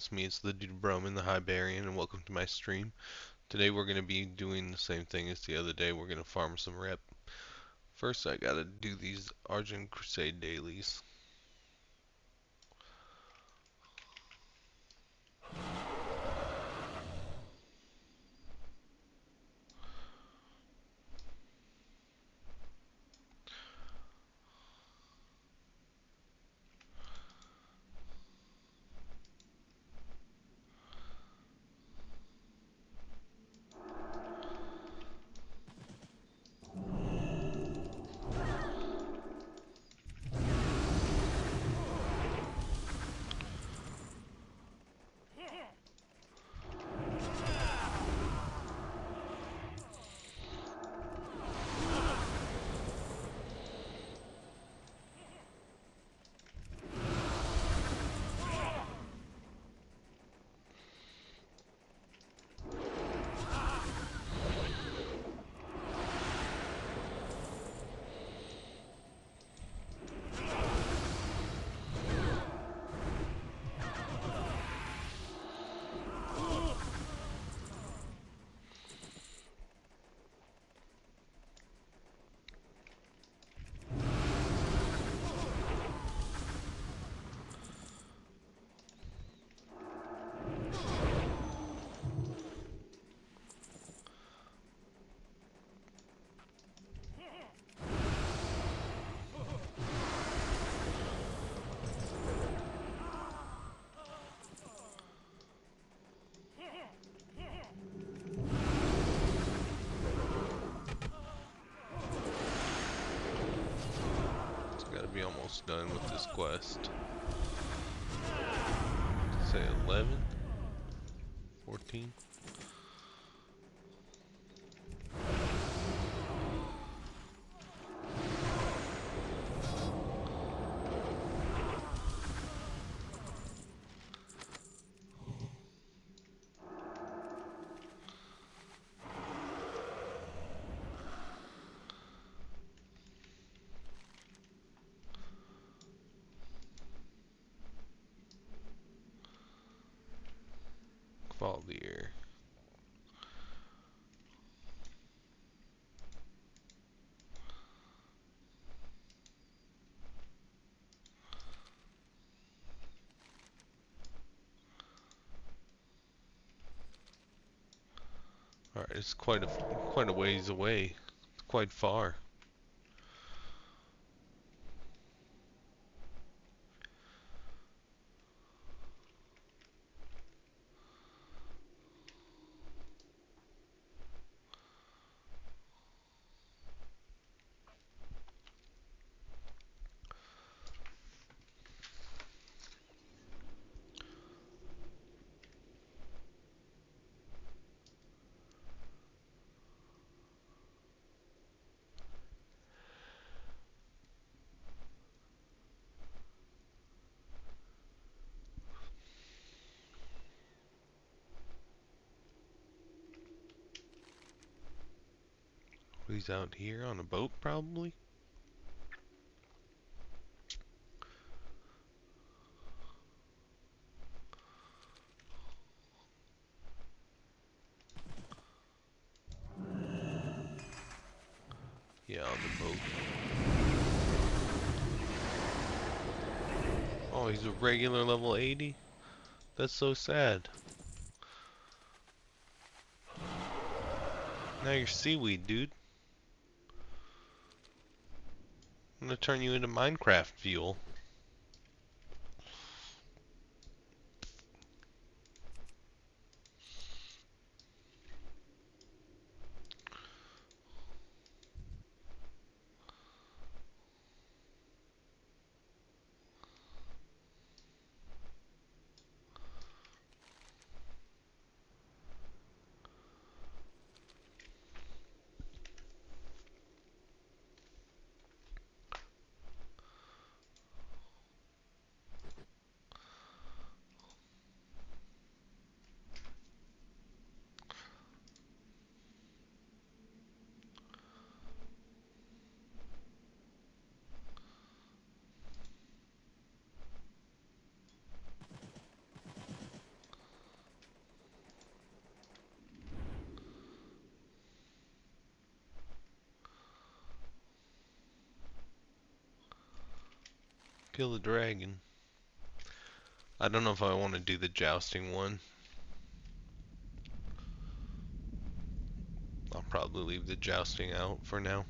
it's me, it's the dude Broman, the Hiberian, and welcome to my stream. Today we're going to be doing the same thing as the other day. We're going to farm some rep. First I gotta do these Argent Crusade dailies. Gotta be almost done with this quest. Say 11? 14? Valdir. Alright, it's quite a ways away. It's quite far. He's out here on a boat, probably? Yeah, on the boat. Oh, he's a regular level 80? That's so sad. Now you're seaweed, dude. I'm gonna turn you into Minecraft fuel. kill the dragon. I don't know if I want to do the jousting one. I'll probably leave the jousting out for now.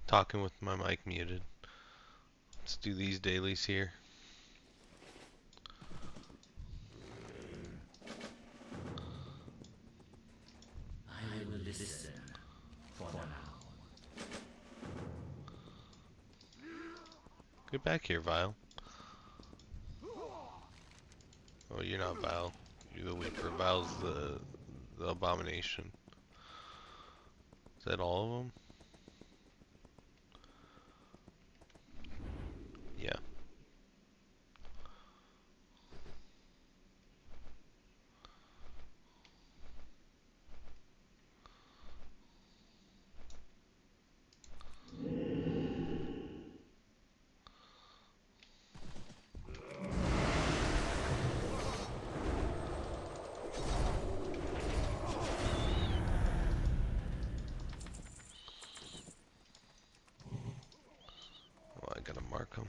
Talking with my mic muted. Let's do these dailies here. I will listen for now. Get back here, Vile. Oh, you're not Vile. You're the Weeper. Vile's the abomination. Is that all of them? Yeah. Well, I gotta mark them.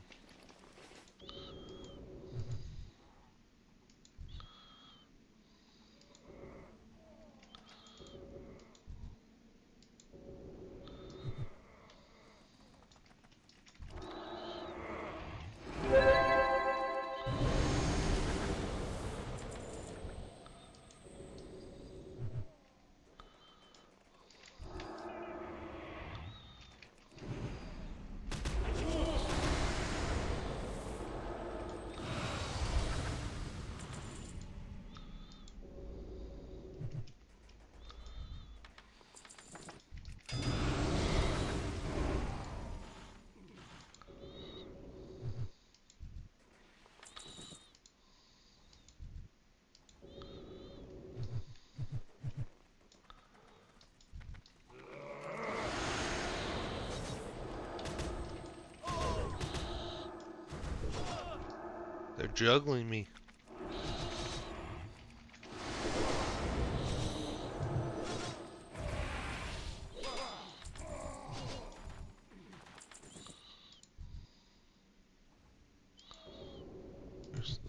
They're juggling me.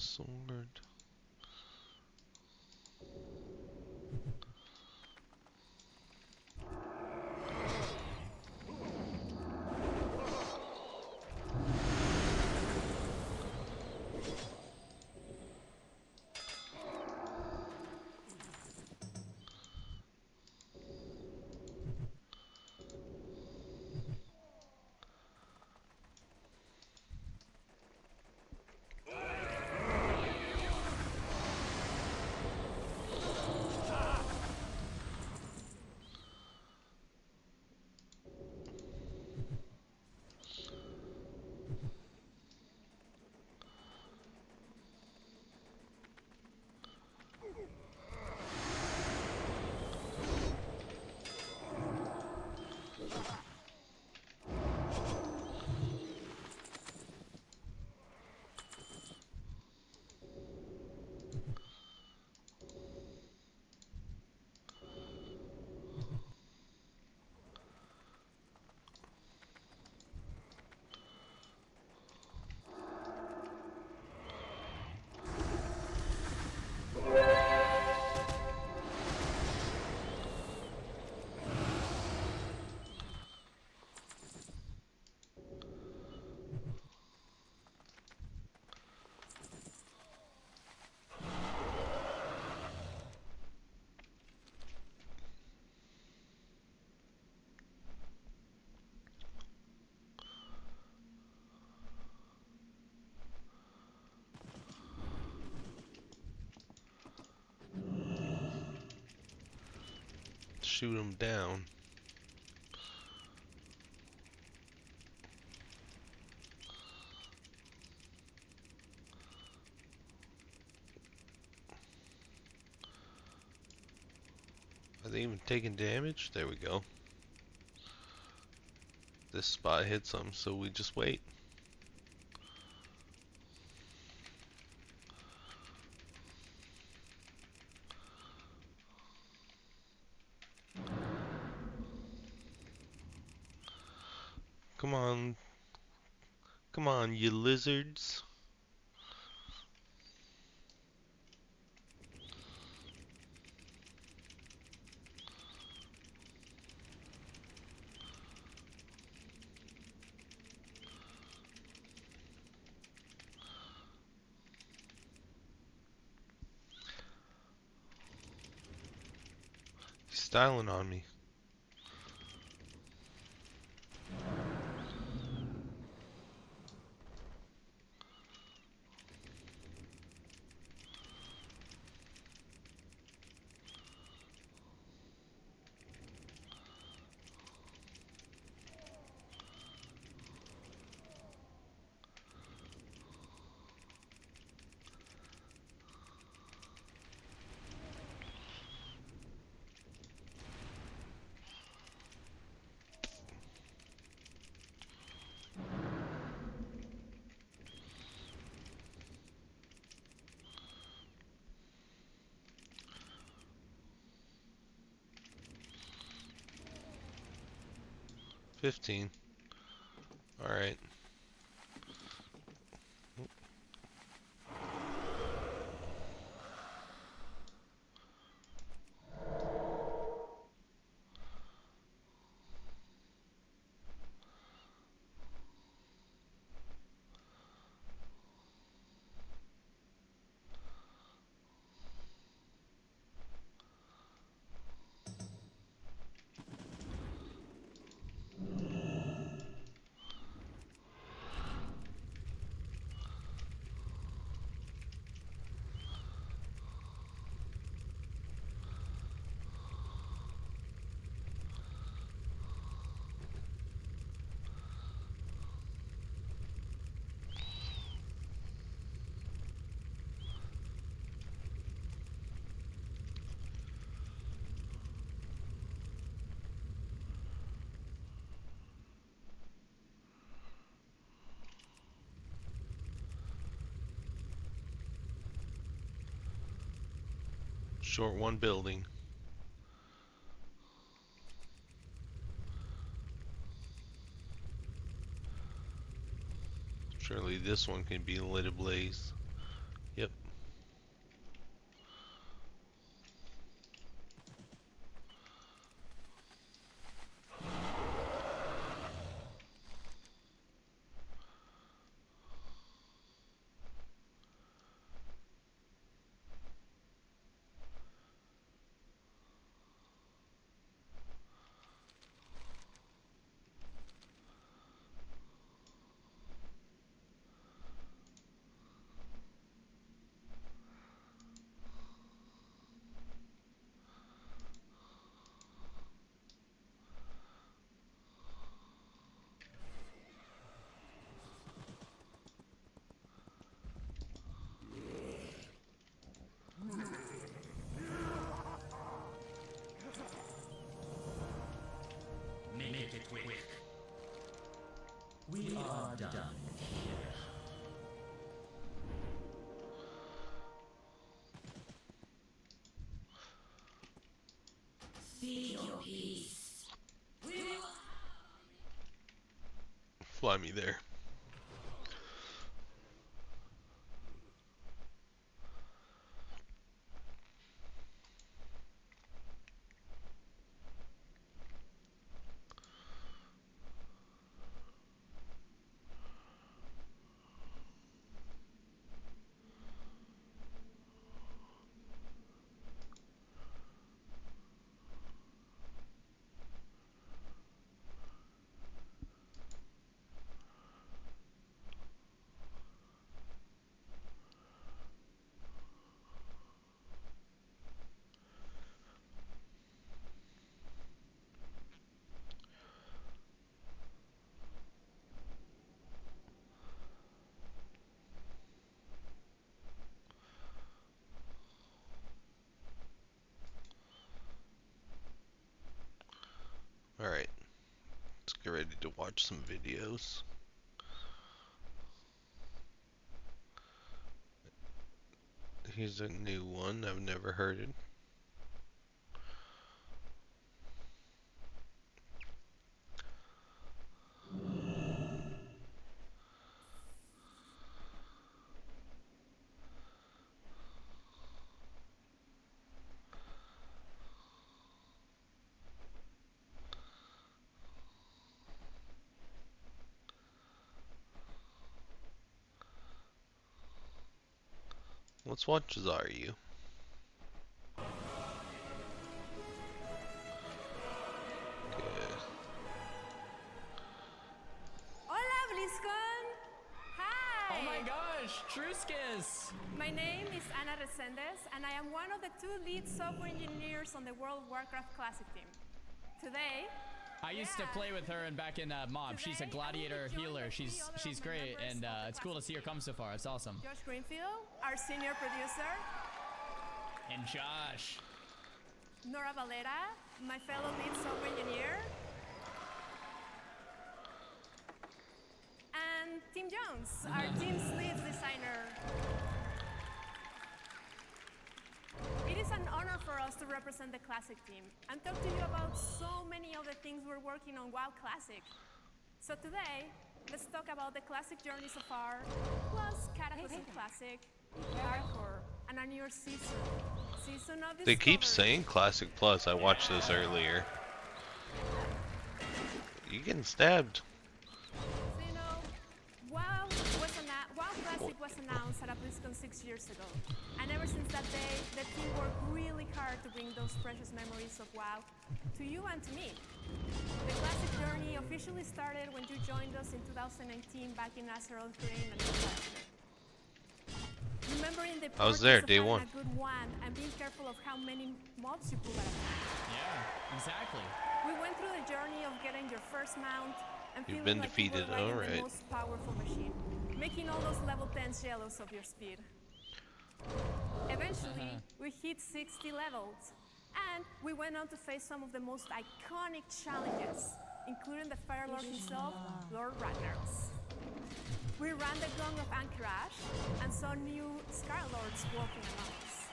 sword. Shoot him down. Are they even taking damage? There we go. This spot hits them, so we just wait. Come on. Come on, you lizards. He's styling on me. $15. Alright. Short one building. Surely this one can be lit ablaze. Yep. are done here. Speak your peace. We will. Fly me there. Alright, let's get ready to watch some videos. Here's a new one I've never heard it. Let's watch Zaryu. Good. Hola, BlizzCon! Hi! Oh my gosh, Truskis! My name is Ana Resendes, and I am one of the 2 lead software engineers on the World of Warcraft Classic team. Today, I used to play with her and back in Mom. She's a gladiator healer. She's great, and it's cool to see her come so far. It's awesome. Josh Greenfield, our senior producer, And Josh. Nora Valera, my fellow lead software engineer, and Tim Jones, our team's lead designer. It is an honor for us to represent the Classic team and talk to you about so many of the things we're working on WoW Classic. So today, let's talk about the Classic journey so far, plus Cataclysm Classic, Hardcore, and a newer season. Season of They keep Discovery. saying Classic Plus. I watched this earlier. You getting stabbed. So, you know, WoW Classic was announced at BlizzCon 6 years ago. And ever since that day, the team worked really hard to bring those precious memories of WoW to you and to me. The Classic journey officially started when you joined us in 2019 back in Azeroth Green and remembering the I was there, importance of day having one. a good wand and being careful of how many mobs you pull at a time. Yeah, exactly. We went through the journey of getting your first mount and You've feeling been like defeated, you were riding alright. the most powerful machine, making all those level 10s jealous of your speed. Eventually, we hit 60 levels, and we went on to face some of the most iconic challenges, including the Fire Lord himself, Lord Ragnaros. We ran the Gong of Anchorage and saw new Scar Lords walking among us.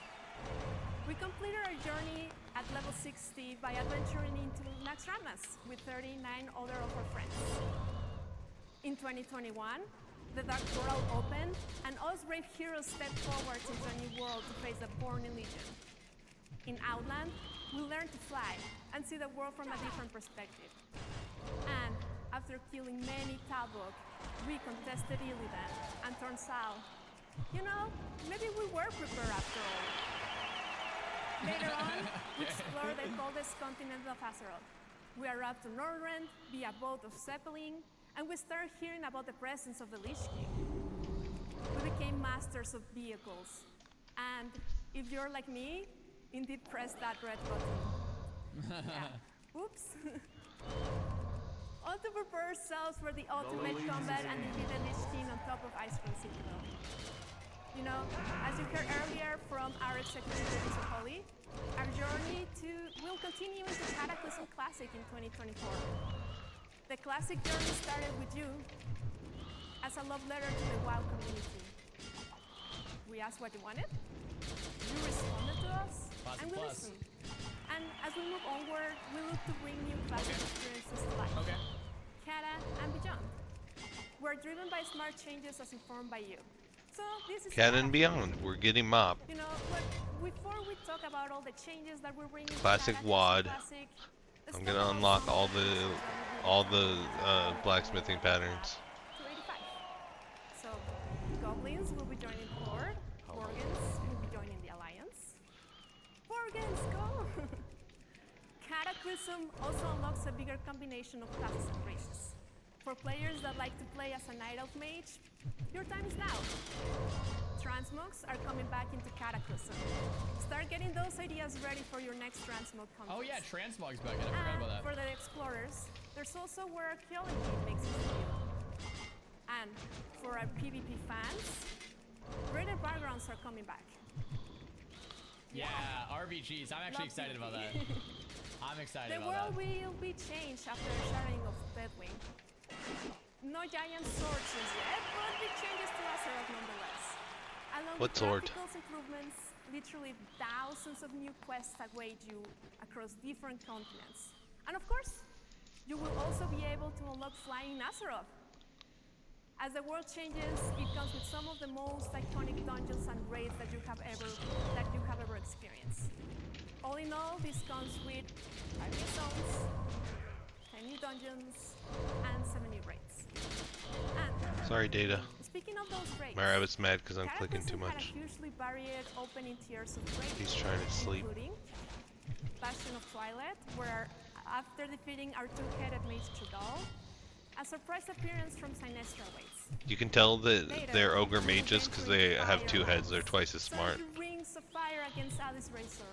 We completed our journey at level 60 by adventuring into Naxxramas with 39 other of our friends. In 2021, the Dark Portal opened, and us brave heroes stepped forward into a new world to face the Born in Legion. In Outland, we learned to fly and see the world from a different perspective. And after killing many Talbot, we contested Illidan, and turns out, you know, maybe we were prepared after all. Later on, we explored the coldest continent of Azeroth. We arrived to Nordrend via boat of Zeppelin, and we started hearing about the presence of the Lich King. We became masters of vehicles, and if you're like me, indeed press that red button. Yeah. Oops. All to prepare ourselves for the ultimate combat and defeat the Lich King on top of Ice Cream Citadel. You know, as you heard earlier from our executive producer Holly, our journey will continue into Cataclysm Classic in 2024. The Classic journey started with you, as a love letter to the WoW community. We asked what you wanted, you responded to us, Classic and we plus. listened. And as we move onward, we look to bring new classic experiences to life. Okay. Kata and beyond. We're driven by smart changes as informed by you. So this is Cat and Beyond. We're getting mopped. You know, but before we talk about all the changes that we're bringing to Classic Kata, WOD. Classic, let's I'm talk gonna about unlock some all of the the changes that we'll be blacksmithing patterns. to 85. So, goblins will be joining Horde, Morgans will be joining the Alliance. Morgans, go! Cataclysm also unlocks a bigger combination of classes and races. For players that like to play as a Night Elf Mage, your time is now. Transmogs are coming back into Cataclysm. Start getting those ideas ready for your next Transmog contest. Oh yeah, Transmog's back. I forgot about that. For the explorers, there's also where archaeology makes its debut. And for our PvP fans, Rated Backgrounds are coming back. Yeah, RVGs. I'm actually excited about that. I'm excited The about world that. will be changed after the shattering of Deathwing. No giant swords just yet, but big changes to Azeroth nonetheless. Along What with sword? graphics improvements, literally thousands of new quests await you across different continents. And of course, you will also be able to unlock flying Azeroth. As the world changes, it comes with some of the most iconic dungeons and raids that you have ever experienced. All in all, this comes with 5 new zones, 10 new dungeons, and 7 new raids. And Sorry, Data. speaking of those raids, My rabbit's mad because I'm clicking too Cataclysm had much. a hugely varied opening tiers of raids, He's trying to sleep. including Bastion of Twilight, where after defeating our two-headed mage Trudal, a surprise appearance from Sinestra waits. You can tell that they're ogre mages because they have 2 heads. They're twice as smart. Surge rings of fire against Alice Razor.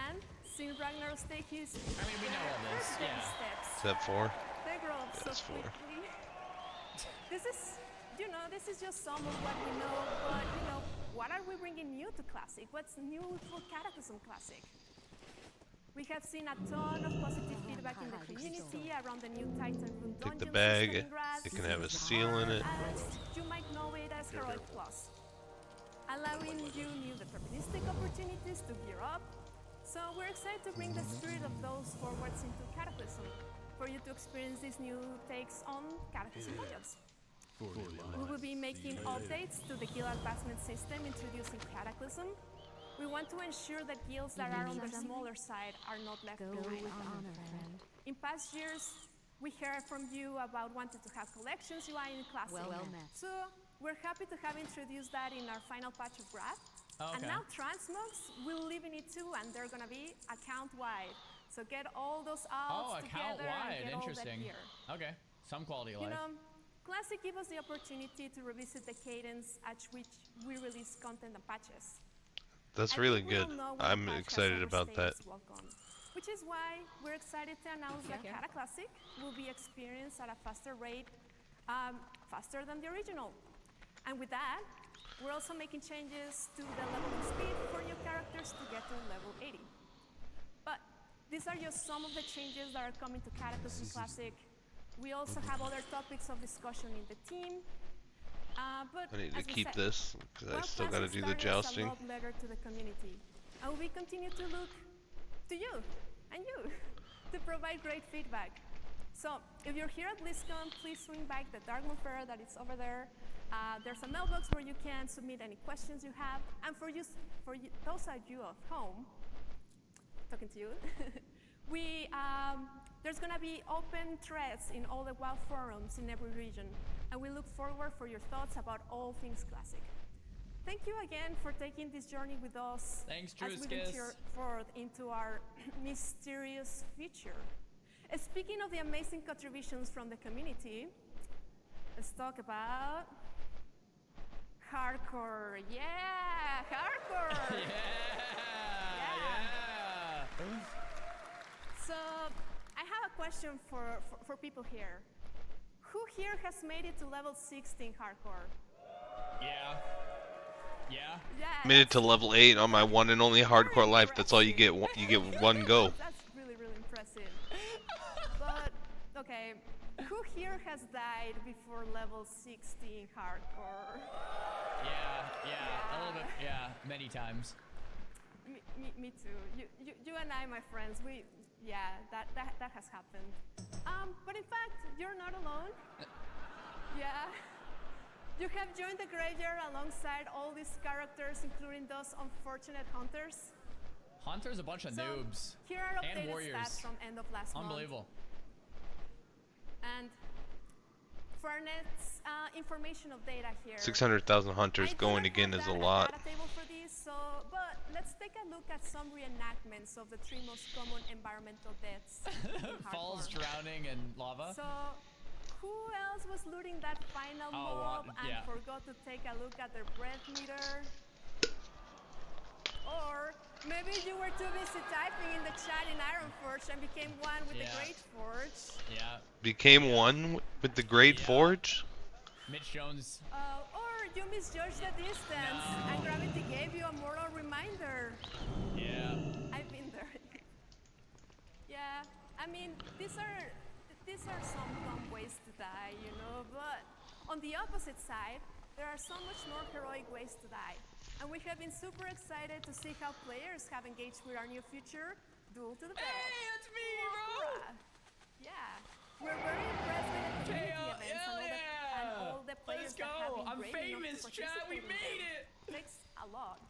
And since Ragnarok take his I mean, we know all this, baby yeah. steps, Is that 4? they grow up so That's 4. quickly. This is, this is just some of what we know, but what are we bringing new to Classic? What's new for Cataclysm Classic? We have seen a ton of positive feedback in the community around the new Titan Room Take the dungeon bag. system in Grass. It can have a seal in it. As you might know it as Heroic Plus, allowing you new deterministic opportunities to gear up. So we're excited to bring the spirit of those forwards into Cataclysm, for you to experience these new takes on Cataclysm dungeons. We will be making updates to the guild advancement system introducing Cataclysm. We want to ensure that guilds that are on the smaller side are not left behind. In past years, we heard from you about wanting to have collections UI in Classic. Well met. So we're happy to have introduced that in our final patch of Wrath. Oh, And okay. now Transmogs will live in it too, and they're gonna be account-wide. So get all those Oh, alts account together and wide. get Interesting. all that gear. Okay. Some quality of You life. know, Classic gives us the opportunity to revisit the cadence at which we release content and patches. That's I really think we all good. know what I'm the patch has excited about that. overstayed its welcome, which is why we're excited to announce that Okay. Kata Classic will be experienced at a faster rate, faster than the original. And with that, we're also making changes to the leveling speed for new characters to get to level 80. But these are just some of the changes that are coming to Cataclysm Classic. We also have other topics of discussion in the team. But I need to as we keep said, this because I WoW still got to Classic do the started as a jousting. love letter to the community, and we continue to look to you and you to provide great feedback. So if you're here at BlizzCon, please swing back the Darkmoon Fair that is over there. There's a mailbox where you can submit any questions you have, and for those of you at home, talking to you, there's gonna be open threads in all the WoW forums in every region, and we look forward for your thoughts about all things Classic. Thank you again for taking this journey with us Thanks, as we Druskis. venture forth into our mysterious future. Speaking of the amazing contributions from the community, let's talk about hardcore. Yeah, hardcore. Yeah. So I have a question for people here. Who here has made it to level 16 hardcore? Yeah. Yeah. Yeah. Made it to level 8 on my one and only hardcore life. That's all you get. You get one go. That's really, really impressive. But Okay, who here has died before level 60 in hardcore? Yeah, a little bit, yeah, many times. Me too. You and I, my friends, that has happened. But in fact, you're not alone. Yeah. You have joined the graveyard alongside all these characters, including those unfortunate hunters. Hunters, a bunch of noobs. Here are and updated warriors. stats from end of last Unbelievable. month. And for our next information of data here. 600,000 hunters going again is a lot. Data table for this, but let's take a look at some reenactments of the 3 most common environmental deaths. Falls, drowning, and lava. So, who else was looting that final mob and forgot to take a look at their breath meter? Or maybe you were too busy typing in the chat in Ironforge and became one with the Great Forge. Yeah. Became one with the Great Forge? Mitch Jones. Or you misjudged the distance and gravity gave you a moral reminder. Yeah. I've been there. Yeah, I mean, these are some dumb ways to die, you know, but on the opposite side, there are so much more heroic ways to die. And we have been super excited to see how players have engaged with our new feature, Duel to the Death. Hey, that's me, bro! Yeah, we're very impressed with the community events and all the players that have been I'm brave enough famous, to chat. We participate in made them. it. It takes a lot.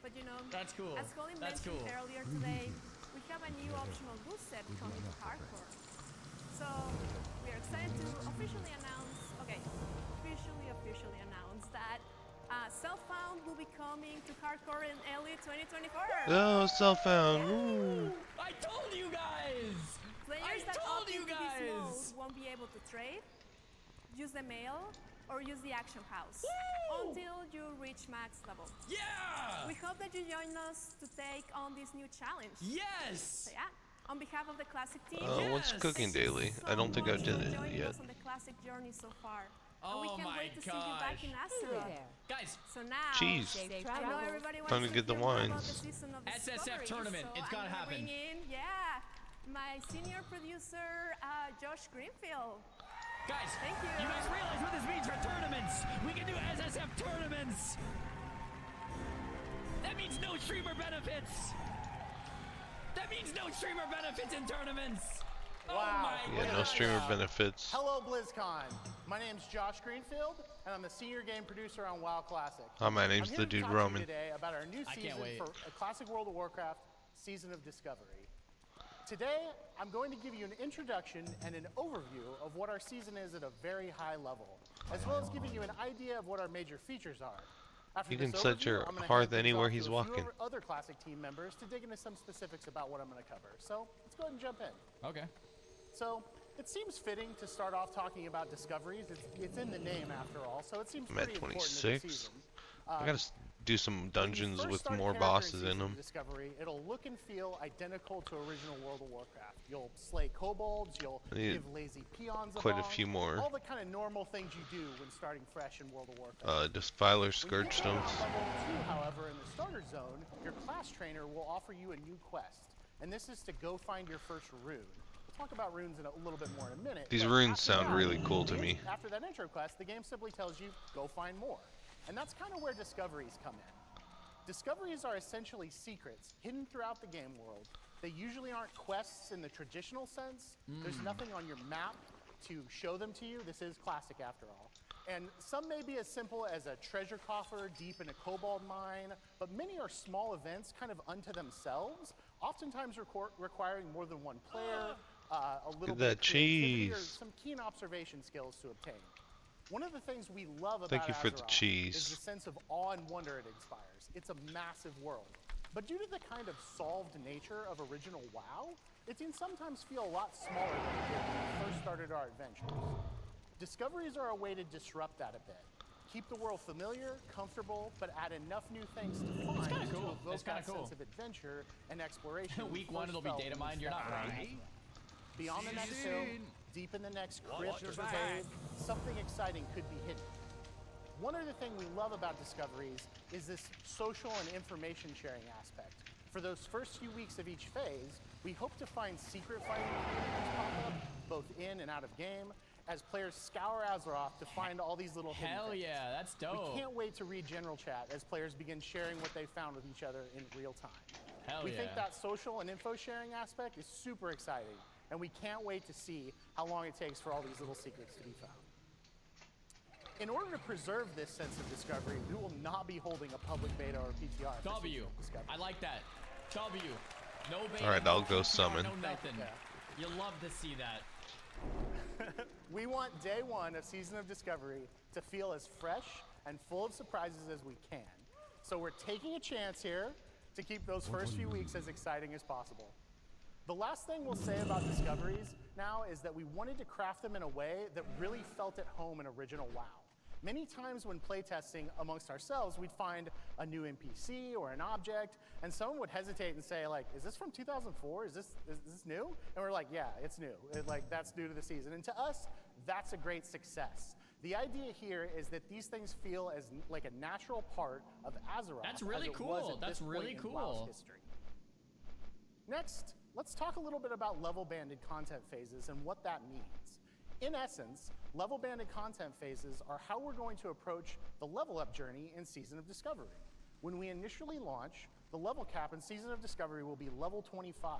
But you know, that's cool. As Colin mentioned earlier today, we have a new optional boost set coming to hardcore. So we are excited to officially announce that Self-Found will be coming to hardcore in early 2024. Oh, Self-Found. Ooh. I told you guys. Players that opt into this mode won't be able to trade, use the mail, or use the action house until you reach max level. Yeah! We hope that you join us to take on this new challenge. Yes! So yeah, on behalf of the Classic team, What's cooking daily? I don't think I did it yet. us on the Classic journey so far. Oh we can't wait to see you back in Azeroth. Guys, so now, Cheese. I know everybody wants Time to get the hear more about wines. the season of SSF Discovery, tournament, so it's gotta I'm happen. Bring in, my senior producer, Josh Greenfield. Guys, thank you. You guys realize what this means for tournaments? We can do SSF tournaments. That means no streamer benefits. That means no streamer benefits in tournaments. Wow. Oh my Yeah, no streamer benefits. Hello, BlizzCon. My name's Josh Greenfield, and I'm the senior game producer on WoW Classic. Oh, my name's the dude Roman. Today about our new season for a Classic World of Warcraft Season of Discovery. Today, I'm going to give you an introduction and an overview of what our season is at a very high level, as well as giving you an idea of what our major features are. After You can this set overview, your I'm gonna hearth hand things anywhere off to he's a few walking. Other Classic team members to dig into some specifics about what I'm going to cover. So let's go ahead and jump in. Okay. So it seems fitting to start off talking about discoveries. It's in the name after all, so it seems I'm at pretty important to the 26. season. I gotta do some dungeons When you with first start more character bosses in Season them. of Discovery, it'll look and feel identical to original World of Warcraft. You'll slay kobolds, you'll give lazy peons quite a bomb, few more. all the kind of normal things you do when starting fresh in World of Warcraft. Defiler Scourge Stones. Level 2, however, in the starter zone, your class trainer will offer you a new quest, and this is to go find your first rune. We'll talk about runes in a little bit more in a minute. These but runes after sound that, really cool to me. After that intro quest, the game simply tells you, go find more. And that's kind of where discoveries come in. Discoveries are essentially secrets hidden throughout the game world. They usually aren't quests in the traditional sense. There's nothing on your map to show them to you. This is Classic after all. And some may be as simple as a treasure coffer deep in a kobold mine, but many are small events kind of unto themselves, oftentimes requiring more than one player, a little bit of creativity, or some keen observation skills to obtain. One of the things we love about Azeroth is the sense of awe and wonder it inspires. It's a massive world. But due to the kind of solved nature of original WoW, it can sometimes feel a lot smaller than it did when we first started our adventures. Discoveries are a way to disrupt that a bit. Keep the world familiar, comfortable, but add enough new things to find to evoke that sense of adventure and exploration. Week 1 it'll be data mined, you're not wrong. Beyond the next hill, deep in the next crypt or cave, something exciting could be hidden. One other thing we love about discoveries is this social and information sharing aspect. For those first few weeks of each phase, we hope to find secret fighting communities pop up, both in and out of game, as players scour Azeroth to find all these little hidden Hell things. yeah, that's dope. We can't wait to read general chat as players begin sharing what they found with each other in real time. Hell We yeah. think that social and info sharing aspect is super exciting, and we can't wait to see how long it takes for all these little secrets to be found. In order to preserve this sense of discovery, we will not be holding a public beta or PTR. for W. Season of Discovery. I like that. W. No beta. Alright, no I'll go PTR, summon. No nothing. Yeah. You love to see that. We want day one of Season of Discovery to feel as fresh and full of surprises as we can. So we're taking a chance here to keep those first few weeks as exciting as possible. The last thing we'll say about Discoveries now is that we wanted to craft them in a way that really felt at home in original WoW. Many times when playtesting amongst ourselves, we'd find a new NPC or an object, and someone would hesitate and say, like, is this from 2004? Is this new? And we're like, yeah, it's new. That's new to the season. And to us, that's a great success. The idea here is that these things feel as like a natural part of Azeroth. That's really as it cool. was at That's this really point in WoW's cool. history. Next, let's talk a little bit about level-banded content phases and what that means. In essence, level-banded content phases are how we're going to approach the level-up journey in Season of Discovery. When we initially launch, the level cap in Season of Discovery will be level 25.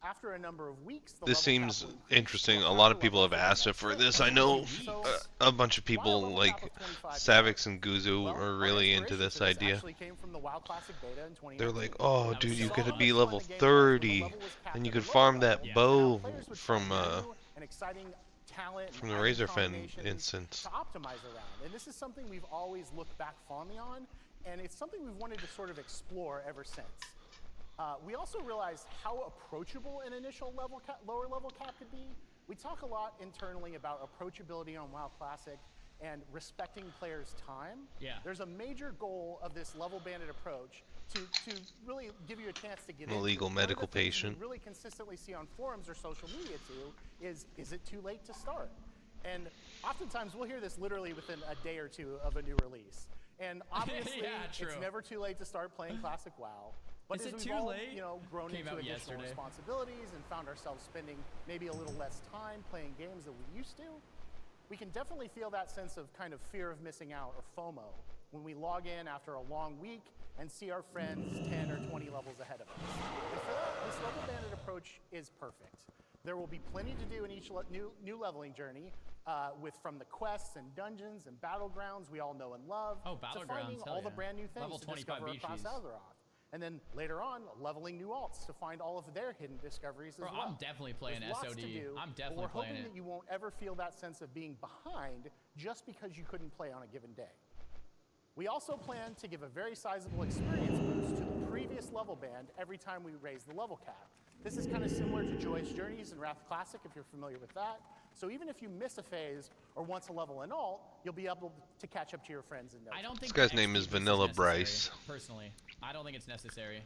After a number of weeks, the This level cap seems will increase interesting. to A a lot of higher people have level asked for it for the this. next I know So, a bunch of why a people level like cap of 25 Savix and Guzu Well, are our really into inspiration this for idea. actually came from the WoW Classic beta in 2019. They're like, oh, That dude, was you so could awesome. be When level the game was, when the 30, level was capped and you at a could lower farm level, that and now bow players would from find new and exciting talent from and the item Razorfen combinations instance. to optimize around. And this is something we've always looked back fondly on, and it's something we've wanted to sort of explore ever since. We also realized how approachable an initial lower level cap could be. We talk a lot internally about approachability on WoW Classic and respecting players' time. Yeah. There's a major goal of this level-banded approach to really give you a chance to get An into illegal it. One of the medical things patient. we really consistently see on forums or social media too is it too late to start? And oftentimes we'll hear this literally within a day or two of a new release. And obviously, Yeah, true. it's never too late to start playing Classic WoW. But Is as it we've too all, late? grown Came into out additional yesterday. responsibilities and found ourselves spending maybe a little less time playing games than we used to, we can definitely feel that sense of kind of fear of missing out, or FOMO, when we log in after a long week and see our friends 10 or 20 levels ahead of us. And for that, this level-banded approach is perfect. There will be plenty to do in each new leveling journey, from the quests and dungeons and battlegrounds we all know and love, Oh, to finding battlegrounds, hell all the yeah. brand new things Level to 25 discover across Beaches. Azeroth. And then later on, leveling new alts to find all of their hidden discoveries Bro, as well. I'm definitely playing There's lots SOD. to do, I'm but definitely we're playing hoping it. that you won't ever feel that sense of being behind just because you couldn't play on a given day. We also plan to give a very sizable experience boost to the previous level band every time we raise the level cap. This is kind of similar to Joyous Journeys and Wrath Classic, if you're familiar with that. So even if you miss a phase or once a level in alt, you'll be able to catch up to your friends in no I time. don't think This guy's the name XP is boost Vanilla necessary, Bryce. Personally, I don't think it's necessary.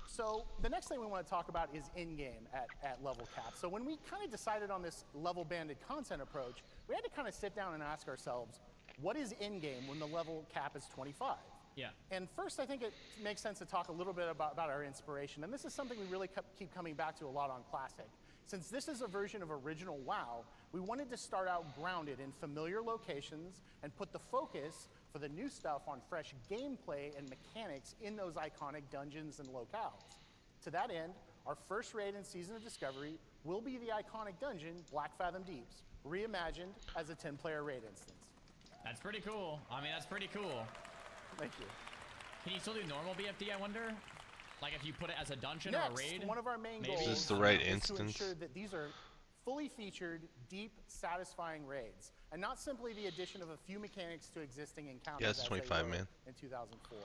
So the next thing we want to talk about is in-game at level cap. So when we kind of decided on this level-banded content approach, we had to kind of sit down and ask ourselves, what is in-game when the level cap is 25? Yeah. And first, I think it makes sense to talk a little bit about our inspiration. And this is something we really keep coming back to a lot on Classic. Since this is a version of original WoW, we wanted to start out grounded in familiar locations and put the focus for the new stuff on fresh gameplay and mechanics in those iconic dungeons and locales. To that end, our first raid in Season of Discovery will be the iconic dungeon, Black Fathom Deeps, reimagined as a 10-player raid instance. That's pretty cool. I mean, that's pretty cool. Thank you. Can you still do normal BFD, I wonder? Like if you put it as a dungeon Next, or a raid? one of our main Maybe. goals Is this the right is instance? to ensure that these are fully featured, deep, satisfying raids, and not simply the addition of a few mechanics to existing encounters. Yeah, it's as 25, they were man. In 2004.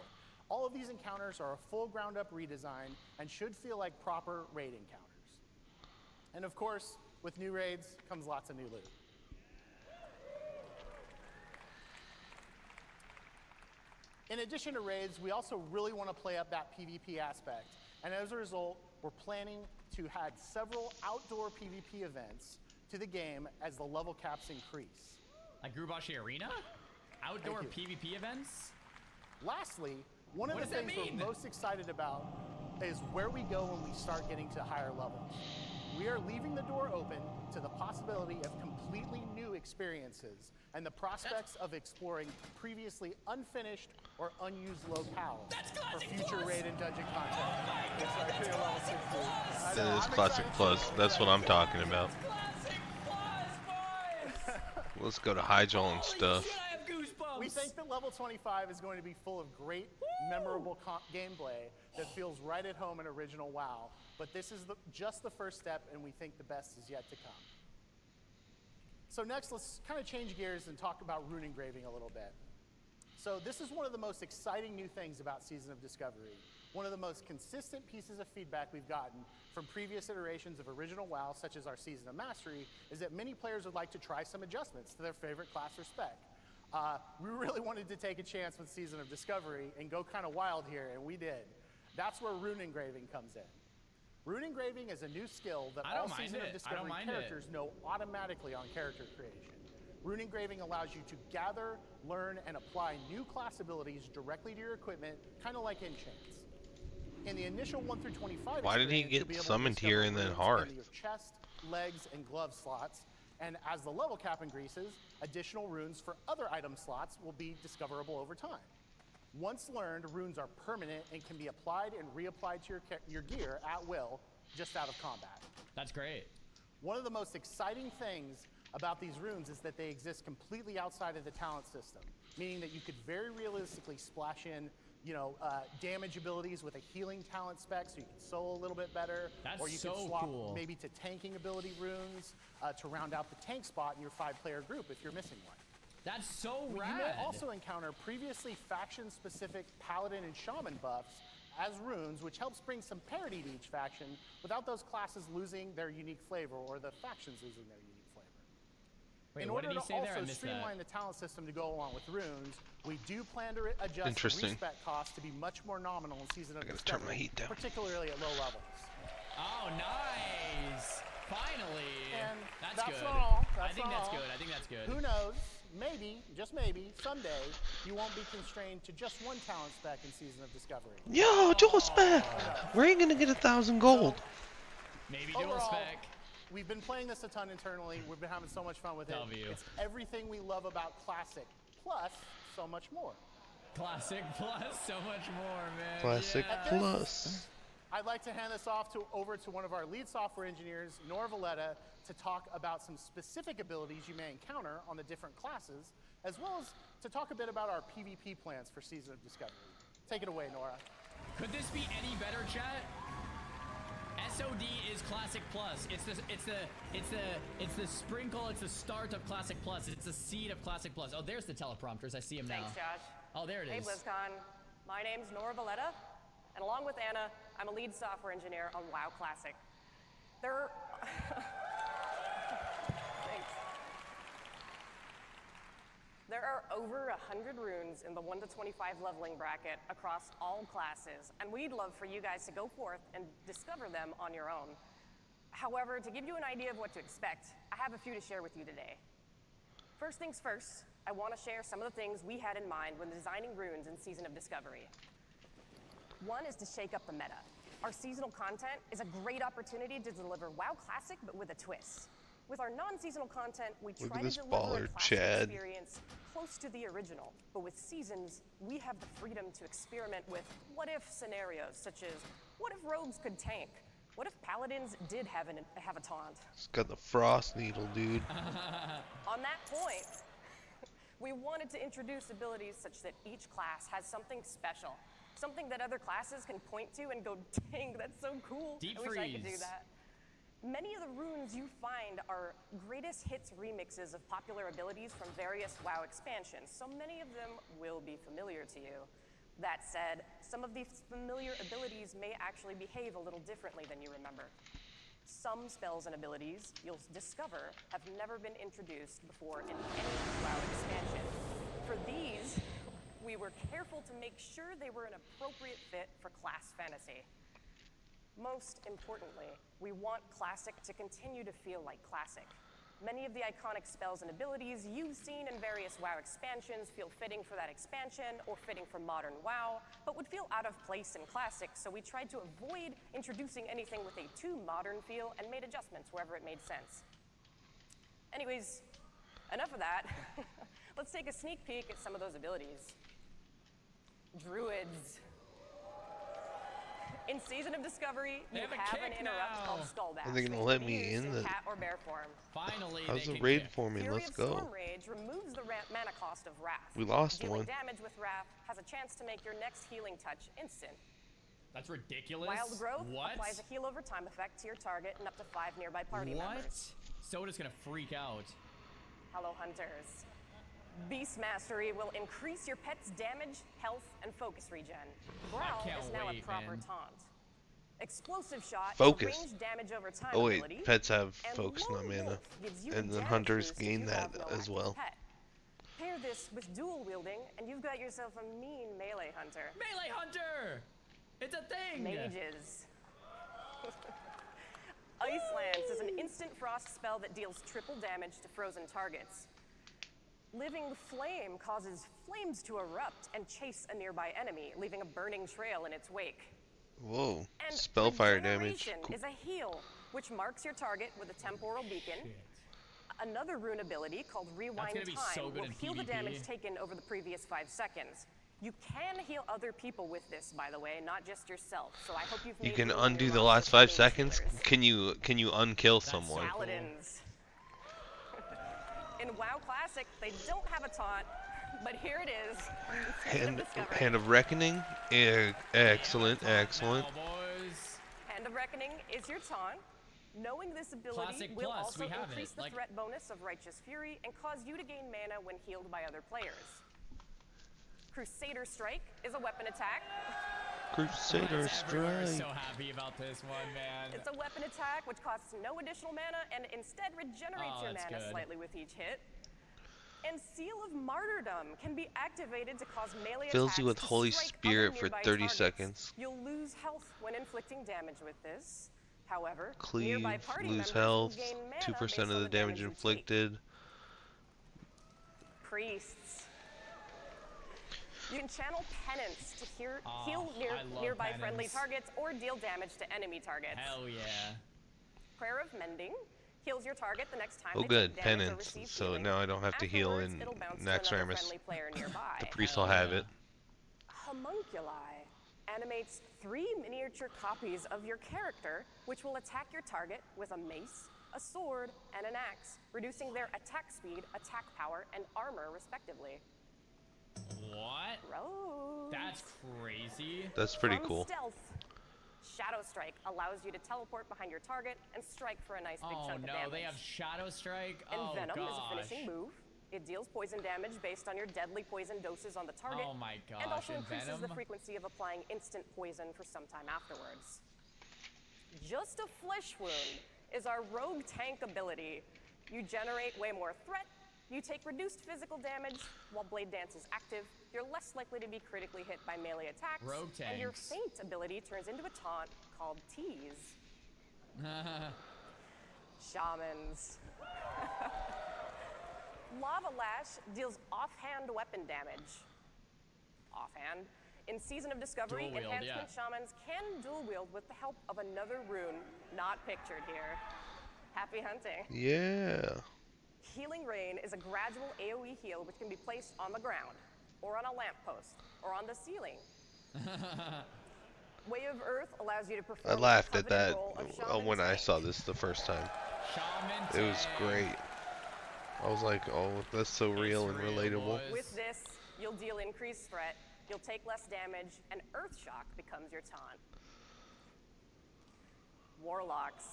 All of these encounters are a full ground-up redesign and should feel like proper raid encounters. And of course, with new raids comes lots of new loot. In addition to raids, we also really want to play up that PvP aspect. And as a result, we're planning to add several outdoor PvP events to the game as the level caps increase. Like Grubashi Arena? Outdoor Thank PvP events? Lastly, one of What the does that things mean? we're most excited about is where we go when we start getting to higher levels. We are leaving the door open to the possibility of completely new experiences and the prospects of exploring previously unfinished or unused locales for future raid and dungeon content. Yes, I feel level 60. I know, That is I'm Classic excited Plus. too. That's what I'm talking about. Classic Plus, boys! Let's go to Hyjal and Holy stuff. shit, I have goosebumps! We think that level 25 is going to be full of great, memorable gameplay that feels right at home in original WoW. But this is just the first step, and we think the best is yet to come. So next, let's kind of change gears and talk about rune engraving a little bit. So this is one of the most exciting new things about Season of Discovery. One of the most consistent pieces of feedback we've gotten from previous iterations of original WoW, such as our Season of Mastery, is that many players would like to try some adjustments to their favorite class or spec. We really wanted to take a chance with Season of Discovery and go kind of wild here, and we did. That's where rune engraving comes in. Rune engraving is a new skill that all Season of Discovery characters know automatically on character creation. Rune engraving allows you to gather, learn, and apply new class abilities directly to your equipment, kind of like enchants. In the initial 1 through 25 Why did he experience, you'll get be able to summoned discover here and then runes Hearth? in your chest, legs, and glove slots. And as the level cap increases, additional runes for other item slots will be discoverable over time. Once learned, runes are permanent and can be applied and reapplied to your gear at will, just out of combat. That's great. One of the most exciting things about these runes is that they exist completely outside of the talent system, meaning that you could very realistically splash in, damage abilities with a healing talent spec, so you can soul a little bit better. That's or you so could swap cool. maybe to tanking ability runes to round out the tank spot in your 5-player group if you're missing one. That's so rad. You may also encounter previously faction-specific paladin and shaman buffs as runes, which helps bring some parity to each faction without those classes losing their unique flavor or the factions losing their unique flavor. Wait, In what order did he to say there? I also missed streamline that. the talent system to go along with runes, we do plan to adjust the Interesting. respec costs to be much more nominal in Season of I gotta turn my Discovery, heat down. particularly at low levels. Oh, nice! Finally! And that's good. not all. I That's think not that's all. good. I think that's good. Who knows? Maybe, just maybe, someday, you won't be constrained to just one talent spec in Season of Discovery. Yo, dual spec! Where are you gonna get 1,000 gold? Maybe dual Overall, spec. we've been playing this a ton internally. We've been having so much fun with it. W. It's everything we love about Classic, plus so much more. Classic plus, so much more, man. Classic Yeah. Plus. I'd like to hand this off over to one of our lead software engineers, Nora Valletta, to talk about some specific abilities you may encounter on the different classes, as well as to talk a bit about our PvP plans for Season of Discovery. Take it away, Nora. Could this be any better, chat? SOD is Classic Plus. It's the sprinkle. It's the start of Classic Plus. It's the seed of Classic Plus. Oh, there's the teleprompters. I see them now. Thanks, Josh. Oh, there it Hey, is. BlizzCon. My name's Nora Valletta, and along with Anna, I'm a lead software engineer on WoW Classic. Thanks. There are over 100 runes in the 1 to 25 leveling bracket across all classes, and we'd love for you guys to go forth and discover them on your own. However, to give you an idea of what to expect, I have a few to share with you today. First things first, I want to share some of the things we had in mind when designing runes in Season of Discovery. One is to shake up the meta. Our seasonal content is a great opportunity to deliver WoW Classic, but with a twist. With our non-seasonal content, we Look try at to this deliver a baller, classic Chad. experience close to the original. But with seasons, we have the freedom to experiment with what-if scenarios, such as, what if rogues could tank? What if paladins did have a taunt? It's got the frost needle, dude. On that point, we wanted to introduce abilities such that each class has something special. Something that other classes can point to and go, dang, that's so cool. Deep I wish I could do freeze. that. Many of the runes you find are greatest hits remixes of popular abilities from various WoW expansions, so many of them will be familiar to you. That said, some of these familiar abilities may actually behave a little differently than you remember. Some spells and abilities you'll discover have never been introduced before in any WoW expansion. For these, we were careful to make sure they were an appropriate fit for class fantasy. Most importantly, we want Classic to continue to feel like Classic. Many of the iconic spells and abilities you've seen in various WoW expansions feel fitting for that expansion or fitting for modern WoW, but would feel out of place in Classic, so we tried to avoid introducing anything with a too modern feel and made adjustments wherever it made sense. Anyways, enough of that. Let's take a sneak peek at some of those abilities. Druids. In Season of Discovery, They you have a have an kick interrupt now. called Skull Dash. Are they gonna which let can be me used in the- cat or bear form. Finally, How's they the can raid kick. forming? Fury Let's of go. Storm Rage removes the mana cost of Wrath. We lost Dealing one. damage with Wrath has a chance to make your next healing touch instant. That's ridiculous. Wild Growth What? applies a heal over time effect to your target and up to 5 nearby party What? members. Soda's gonna freak out. Hello, Hunters. Beast Mastery will increase your pet's damage, health, and focus regen. Growl can't is now wait, a proper man. taunt. Explosive Shot Focus. is a ranged damage over time Oh wait, ability. pets have And focus, not Lone mana. Wolf gives you a And then damage hunters boost if gain you that have no as active well. pet. Pair this with dual wielding, and you've got yourself a mean melee hunter. Melee Hunter! It's a thing! Mages. Ice Lance is an instant frost spell that deals triple damage to frozen targets. Living Flame causes flames to erupt and chase a nearby enemy, leaving a burning trail in its wake. Whoa. And Spellfire damage. Regeneration Cool. is a heal, which marks your target with a temporal beacon. Another rune ability called Rewind gonna be Time so good will in heal the PvP. damage taken over the previous 5 seconds. You can heal other people with this, by the way, not just yourself. So I hope you've You made can room in undo your the roster last for 5 mage seconds. healers. Can you unkill someone? cool. Paladins. In WoW Classic, they don't have a taunt, but here it is. Hand of Reckoning. Excellent, excellent. Now, boys. Hand of Reckoning is your taunt. Knowing this ability Classic will plus, also we have increase it, the like- threat bonus of Righteous Fury and cause you to gain mana when healed by other players. Crusader Strike is a weapon attack. Crusader Everyone is Strike. so happy about this one, man. It's a weapon attack which costs no additional mana and instead regenerates Oh, your that's mana good. slightly with each hit. And Seal of Martyrdom can be activated to cause melee Fills attacks you with to Holy strike Spirit other for nearby 30 targets. seconds. You'll lose health when inflicting damage with this. However, Cleave, nearby party lose members will health, gain mana 2% based of on the damage you take. inflicted. Priests. You can channel penance to heal I love nearby friendly penance. targets or deal damage to enemy targets. Hell yeah. Prayer of Mending heals your target the next time Oh they good, take damage or penance. receive So healing. now I don't have to heal Afterwards, in it'll bounce to another Naxxramas. friendly player nearby. The priest will have it. Homunculi animates 3 miniature copies of your character, which will attack your target with a mace, a sword, and an axe, reducing their attack speed, attack power, and armor, respectively. What? Rogues. That's crazy. That's pretty From cool. Stealth. Shadow Strike allows you to teleport behind your target and strike for a nice big Oh chunk of no, damage. they have Shadow Strike. And Oh Venom gosh. is a finishing move. It deals poison damage based on your deadly poison doses on the target. Oh my gosh, And also and increases the Venom? frequency of applying instant poison for some time afterwards. Just a Flesh Wound is our rogue tank ability. You generate way more threat. You take reduced physical damage while Blade Dance is active. You're less likely to be critically hit by melee attacks. Rogue And your tanks. Feint ability turns into a taunt called Tease. Shamans. Lava Lash deals offhand weapon damage. Offhand. In Season of Discovery, Dual wield, enhancement yeah. shamans can dual wield with the help of another rune not pictured here. Happy hunting. Yeah. Healing Rain is a gradual AoE heal which can be placed on the ground, or on a lamppost, or on the ceiling. Way of Earth allows you to perform I the laughed at coveted that role of Shaman when I Tank. saw this the first time. Shaman It was tank. great. I was like, oh, that's so real and real, relatable. boys. With this, you'll deal increased threat, you'll take less damage, and Earth Shock becomes your taunt. Warlocks.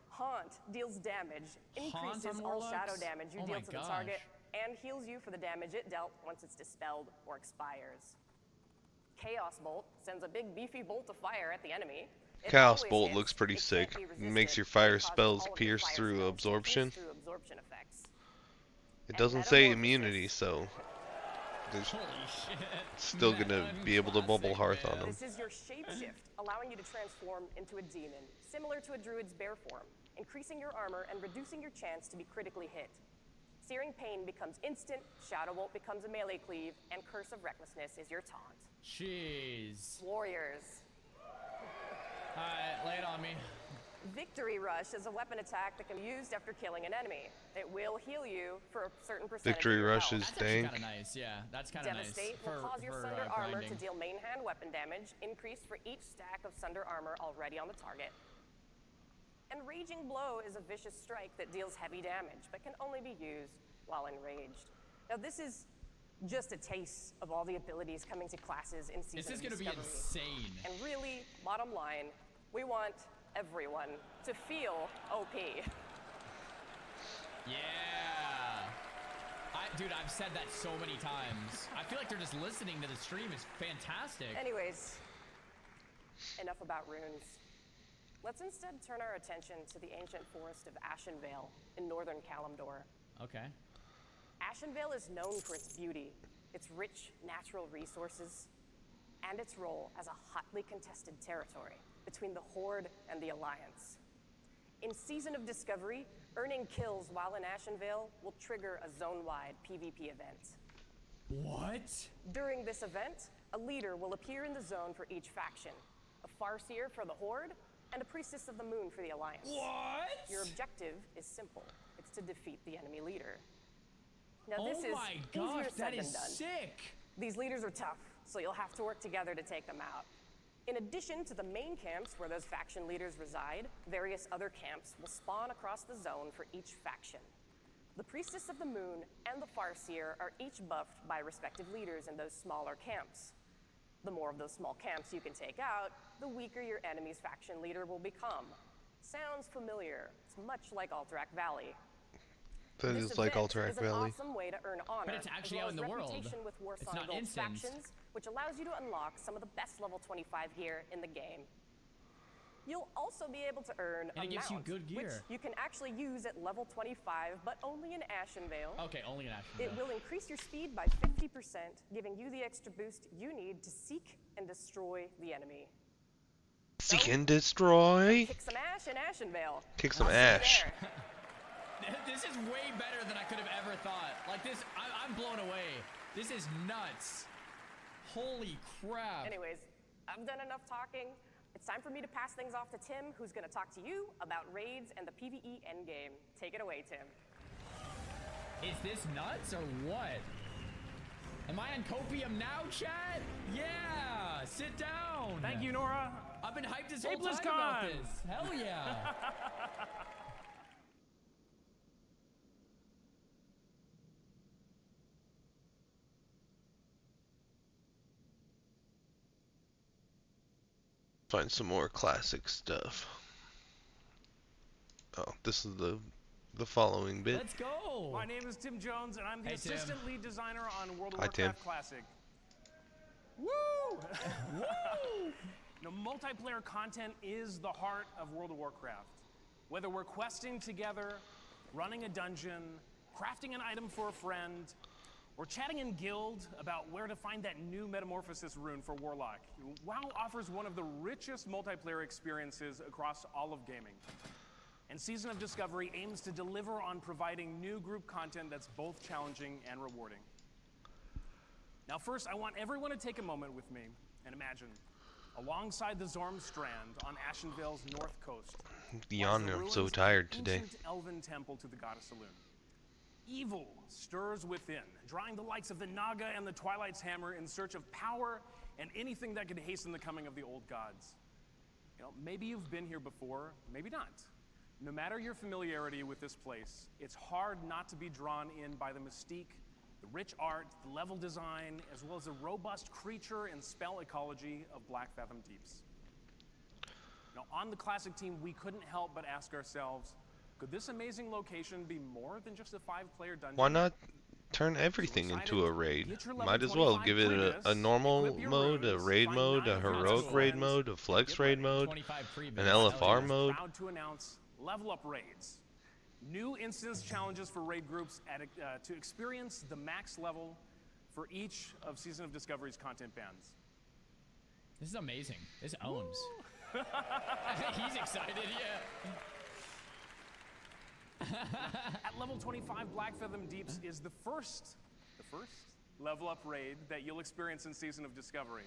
Haunt deals damage, Haunt increases on all Warlocks? shadow damage you Oh deal my to the target, gosh. and heals you for the damage it dealt once it's dispelled or expires. Chaos Bolt sends a big beefy bolt of fire at the enemy. It Chaos always Bolt hits, looks pretty it can't sick. be It makes resisted, your and fire causes spells all of your pierce fire through spells to absorption. pierce through absorption effects. It And doesn't say Metamorphosis. immunity, so there's Holy shit. still gonna be able to bubble hearth on them. This is your shapeshift, allowing you to transform into a demon, similar to a druid's bear form, increasing your armor and reducing your chance to be critically hit. Searing Pain becomes instant, Shadow Bolt becomes a melee cleave, and Curse of Recklessness is your taunt. Jeez. Warriors. Alright, lay it on me. Victory Rush is a weapon attack that can be used after killing an enemy. It will heal you for a certain percentage Victory of your Rush health. is That's actually dank. kind of nice, yeah. That's kind of nice. Devastate will cause your for, Sunder armor to grinding. deal main hand weapon damage, increased for each stack of Sunder armor already on the target. And Raging Blow is a vicious strike that deals heavy damage, but can only be used while enraged. Now this is just a taste of all the abilities coming to classes in Season This is of gonna be Discovery. insane. And really, bottom line, we want everyone to feel OP. Yeah. Dude, I've said that so many times. I feel like they're just listening to the stream. It's fantastic. Anyways, enough about runes. Let's instead turn our attention to the ancient forest of Ashenvale in northern Kalimdor. Okay. Ashenvale is known for its beauty, its rich natural resources, and its role as a hotly contested territory between the Horde and the Alliance. In Season of Discovery, earning kills while in Ashenvale will trigger a zone-wide PvP event. What? During this event, a leader will appear in the zone for each faction, a Farseer for the Horde, and a Priestess of the Moon for the Alliance. What? Your objective is simple. It's to defeat the enemy leader. Now Oh this is my easier gosh, said that than is done. sick. These leaders are tough, so you'll have to work together to take them out. In addition to the main camps where those faction leaders reside, various other camps will spawn across the zone for each faction. The Priestess of the Moon and the Farseer are each buffed by respective leaders in those smaller camps. The more of those small camps you can take out, the weaker your enemy's faction leader will become. Sounds familiar. It's much like Alterac Valley. That This is like event Alterac is an Valley. awesome way to earn honor, But it's actually as well out in as the world. reputation with It's Warsong not Gold instance. factions, which allows you to unlock some of the best level 25 gear in the game. You'll also be able to earn And a it gives you mount, good which gear. you can actually use at level 25, but only in Ashenvale. Okay, only in action. It will increase your speed by 50%, giving you the extra boost you need to seek and destroy the enemy. Seek and destroy. Kick some ash in Ashenvale. Kick some I'll see you ash. there. This is way better than I could have ever thought. Like this, I'm blown away. This is nuts. Holy crap. Anyways, I've done enough talking. It's time for me to pass things off to Tim, who's going to talk to you about raids and the PvE endgame. Take it away, Tim. Is this nuts or what? Am I on copium now, chat? Yeah, sit down. Thank you, Nora. I've been hyped this Hey, whole time about BlizzCon. this. Hell yeah. Find some more classic stuff. Oh, this is the following bit. Let's go. My name is Tim Jones, and I'm the Hey, Tim. assistant lead designer on World of Hi, Tim. Warcraft Classic. Woo! Woo! Now, multiplayer content is the heart of World of Warcraft. Whether we're questing together, running a dungeon, crafting an item for a friend, or chatting in guild about where to find that new metamorphosis rune for Warlock, WoW offers one of the richest multiplayer experiences across all of gaming. And Season of Discovery aims to deliver on providing new group content that's both challenging and rewarding. Now first, I want everyone to take a moment with me and imagine, alongside the Zorm Strand on Ashenvale's north coast, Beyond, lies the I'm so ruins of tired an today. ancient elven temple to the goddess Elune. Evil stirs within, drawing the likes of the Naga and the Twilight's Hammer in search of power and anything that could hasten the coming of the old gods. You know, maybe you've been here before, maybe not. No matter your familiarity with this place, it's hard not to be drawn in by the mystique, the rich art, the level design, as well as the robust creature and spell ecology of Black Fathom Deeps. Now, on the Classic team, we couldn't help but ask ourselves, could this amazing location be more than just a 5-player dungeon? Why not turn everything into a raid? Might as well give it a normal mode, a raid mode, a heroic raid mode, a flex raid mode, 25 an previous. LFR mode. Proud to announce Level Up Raids. New instance challenges for raid groups to experience the max level for each of Season of Discovery's content bands. This is amazing. This owns. He's excited, yeah. At level 25, Blackfathom Deeps is the first level up raid that you'll experience in Season of Discovery.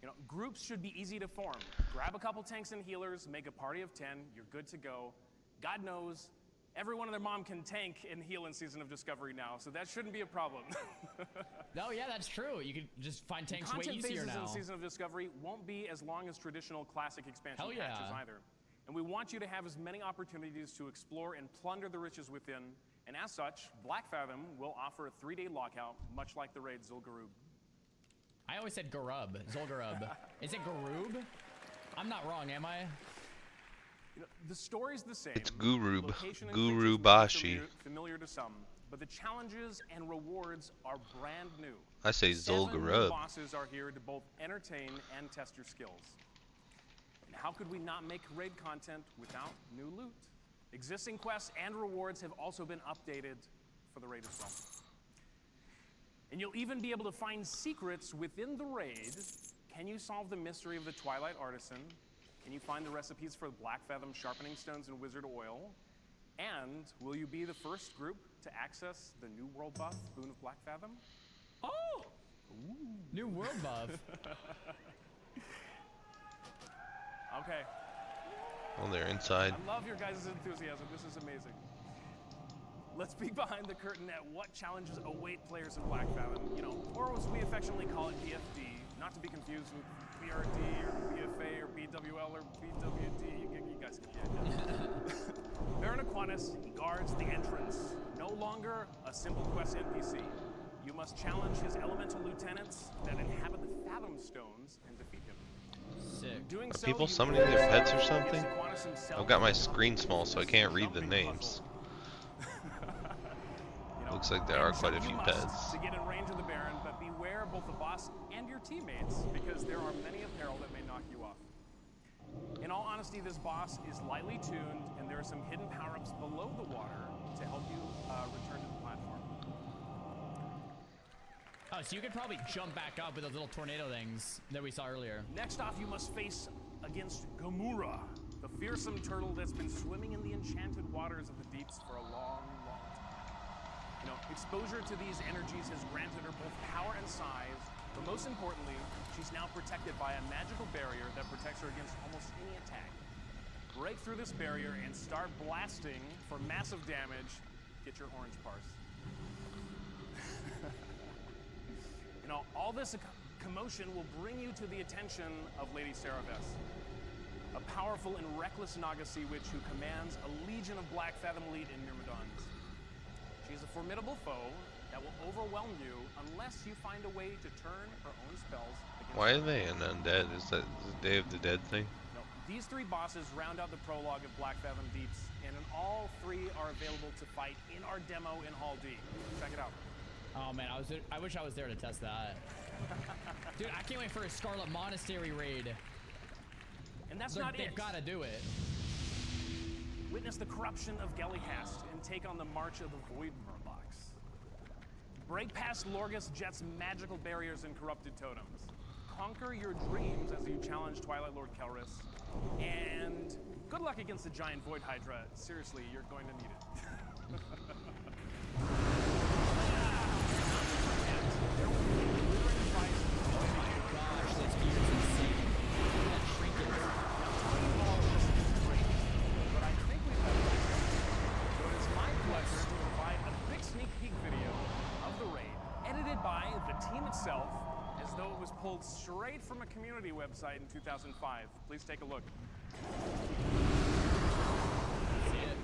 You know, groups should be easy to form. Grab a couple tanks and healers, make a party of 10, you're good to go. God knows, everyone and their mom can tank and heal in Season of Discovery now, so that shouldn't be a problem. No, yeah, that's true. You could just find tanks way Content easier phases now. in Season of Discovery won't be as long as traditional classic expansion Hell yeah. patches either. And we want you to have as many opportunities to explore and plunder the riches within. And as such, Blackfathom will offer a 3-day lockout, much like the raid Zul'Gurub. I always said Garub. Zul'Gurub. Is it Garub? I'm not wrong, am I? You know, the story's the same. It's Gurub. Location and features may be Gurubashi. familiar to some, but the challenges and rewards are brand new. I say 7 new Zul'Gurub. bosses are here to both entertain and test your skills. And how could we not make raid content without new loot? Existing quests and rewards have also been updated for the raid as well. And you'll even be able to find secrets within the raid. Can you solve the mystery of the Twilight Artisan? Can you find the recipes for Blackfathom sharpening stones and wizard oil? And will you be the first group to access the new world buff, Boon of Blackfathom? Oh! New world buff. Okay. Oh, they're inside. I love your guys' enthusiasm. This is amazing. Let's peek behind the curtain at what challenges await players in Blackfathom. You know, or as we affectionately call it, BFD, not to be confused with BRD or BFA or BWL or BWD. You guys get the idea. Baron Aquinas, he guards the entrance. No longer a simple quest NPC. You must challenge his elemental lieutenants that inhabit the Fathom Stones and defeat him. Sick. Doing Are so, people you summoning will their pets or against something? Aquinas himself I've got my in a screen small, so I can't read the jumping names. puzzle. You know, Looks like there are and quite a you few must pets. to get in range of the Baron, but beware of both the boss and your teammates, because there are many a peril that may knock you off. In all honesty, this boss is lightly tuned, and there are some hidden power-ups below the water to help you return to the platform. Oh, so you could probably jump back up with those little tornado things that we saw earlier. Next off, you must face against Gamura, the fearsome turtle that's been swimming in the enchanted waters of the deeps for a long, long time. You know, exposure to these energies has granted her both power and size, but most importantly, she's now protected by a magical barrier that protects her against almost any attack. Break through this barrier and start blasting for massive damage. Get your orange parse. You know, all this commotion will bring you to the attention of Lady Saraves, a powerful and reckless Naga sea witch who commands a legion of Blackfathom elite in Myrmidons. She's a formidable foe that will overwhelm you unless you find a way to turn her own spells against Why are her. they an undead? Is that the Day of the Dead thing? No, these 3 bosses round out the prologue of Blackfathom Deeps, and all 3 are available to fight in our demo in Hall D. Check it out. Oh man, I wish I was there to test that. Dude, I can't wait for a Scarlet Monastery raid. And that's not They've it. got to do it. Witness the corruption of Gelihast and take on the march of the Void Murlocs. Break past Lorgus Jet's magical barriers and corrupted totems. Conquer your dreams as you challenge Twilight Lord Kelris. And good luck against the giant Void Hydra. Seriously, you're going to need it. Gosh, this gear is insane. That shrinkage. But I think we've had enough. So it is my pleasure to provide a quick sneak peek video of the raid, edited by the team itself, as though it was pulled straight from a community website in 2005. Please take a look. See it?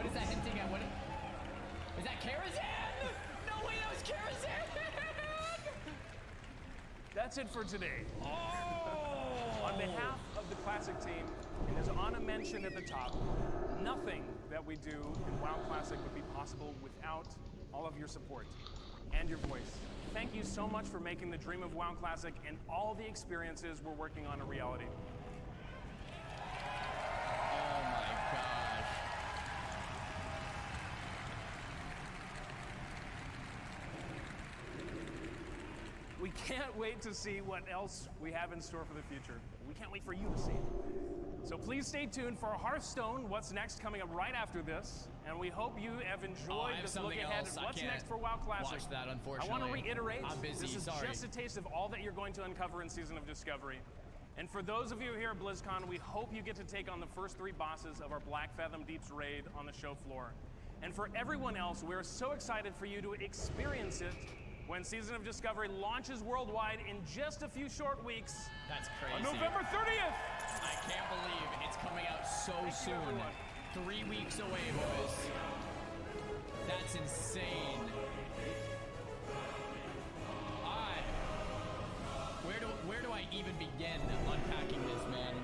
What is that hinting at? What is that? Karazhan? No way, that was Karazhan! That's it for today. Oh! On behalf of the Classic team, and as Anna mentioned at the top, nothing that we do in WoW Classic would be possible without all of your support and your voice. Thank you so much for making the dream of WoW Classic and all the experiences we're working on a reality. Oh my gosh. We can't wait to see what else we have in store for the future. We can't wait for you to see it. So please stay tuned for Hearthstone, what's next, coming up right after this. And we hope you have enjoyed I have this look something ahead else. at I what's can't next for WoW Classic. watch that, unfortunately. I want to reiterate, I'm busy, this is sorry. just a taste of all that you're going to uncover in Season of Discovery. And for those of you here at BlizzCon, we hope you get to take on the first 3 bosses of our Black Fathom Deeps raid on the show floor. And for everyone else, we're so excited for you to experience it when Season of Discovery launches worldwide in just a few short weeks. That's On crazy. November 30th! I can't believe it's coming out so soon. everyone. 3 weeks away, boys. That's insane. Alright. Where do I even begin unpacking this, man?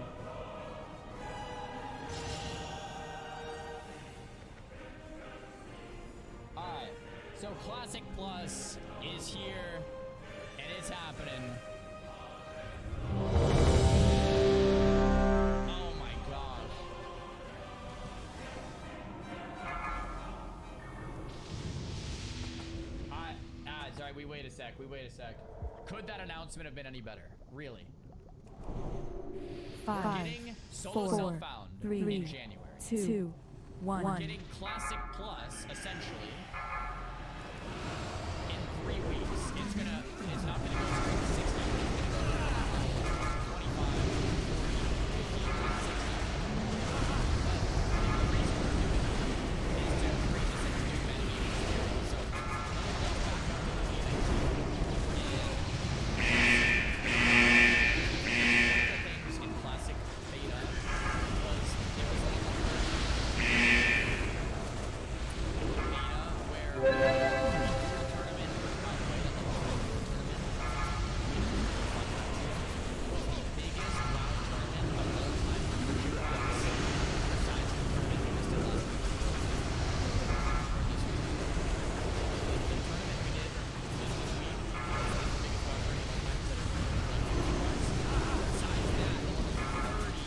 Alright. So Classic Plus is here and it's happening. Oh my gosh. Sorry, we wait a sec. Could that announcement have been any better? Really? We're 5, getting Solo 4, Self-Found 3, in January. 2, 1. We're getting Classic Plus, essentially, in 3 weeks. It's not gonna go straight to 60. 25, 40, 50, 60. But the reason we're doing it is to create this into new metagame experience. So let's back up to the beginning. Things in Classic Beta was there was like a beta where the tournament, by the way, the tournament was the biggest WoW tournament of all time for you guys. Besides the tournament we just did last week. Or this week. The tournament we did just this week was the biggest WoW tournament of all time. Besides that, there was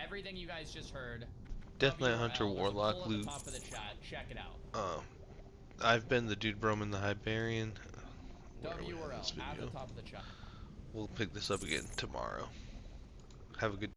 everything you guys just heard. Death Knight Hunter There's a Warlock poll at loot. the top of the chat. Check it out. I've been the Dude Broman the Hiberian. Where are we in WRL this at the video? top of the chat. We'll pick this up again tomorrow. Have a good